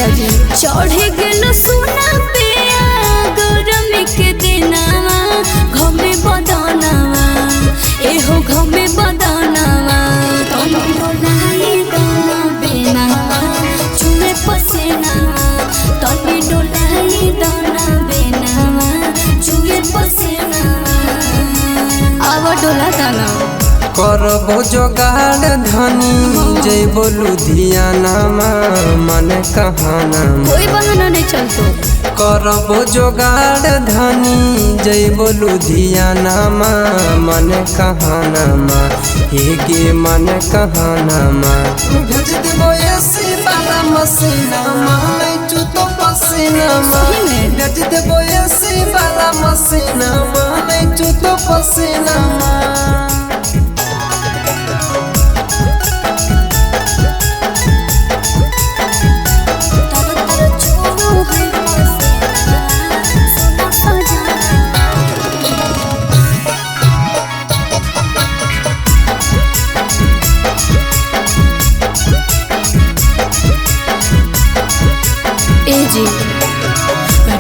राजा जी चढ़े गेल सोना पिया गरमी के दिनावा घमे बदनावा एहो घमे बदनावा तनी डोलाई दाना बेनावा चुमे पसेनावा तनी डोलाई दाना बेनावा चुमे पसेनावा आवा डोला दाना करबो जोगाड़ धनी जैबो लुधियाना मन कहाना कोई बहाना नहीं चलतो करबो जोगाड़ धनी जैबो लुधियाना मन कहाना हेगे मन कहाना भेज देबो एसी वाला मसीना नहीं चुतो पसीना भेज देबो एसी वाला मसीना नहीं चुतो पसीना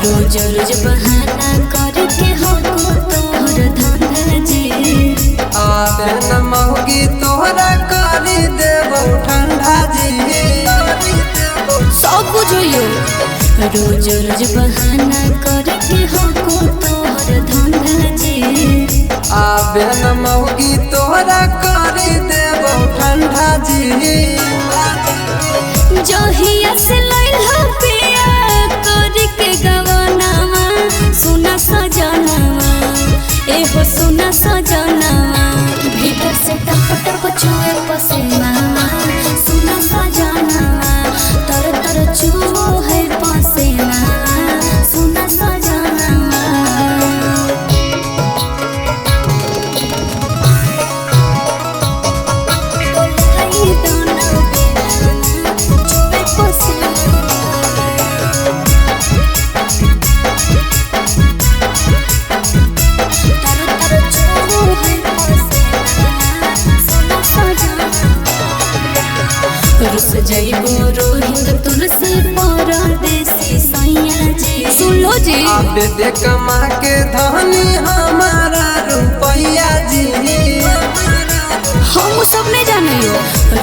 रोज रोज बहाना करके हो तोहर धंधा जी आबे न मौगी तोहरा करी देबो ठंडा जी सब बुझियो रोज रोज बहाना करके हो तोहर धंधा जी आबे न मौगी तोहरा करी देबो ठंडा जी जहिया से लइला पिया करके गवनावा सुना सजनावा एहो सुना सजनावा भीतर से टप टप छुए पसीनावा सुना सजनावा तर तर छुए पसीनावा सुना सजनावा रोहित तुलसी परदेसी सैया जी सुन लो जी आबे दे कमा के धनी हमारा रुपैया जी हम सब नहीं जानियो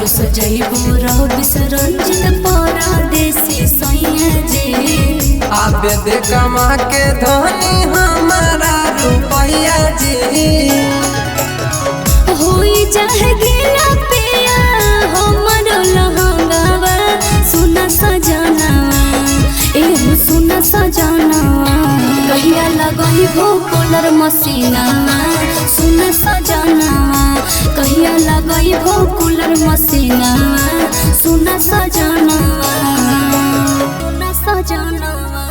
रुस जइबो रविस रंजित परदेसी सैया जी आबे दे कमा के धनी हमारा रुपैया जी होई जाए गिला पिया हमर लहंगावा सुना सजनावा एहो सुना सजनावा कहिया लगई भो कूलर मसीनावा सुना सजनावा कहिया लगई भो कूलर मसीनावा सुना सजनावा सुना सजनावा।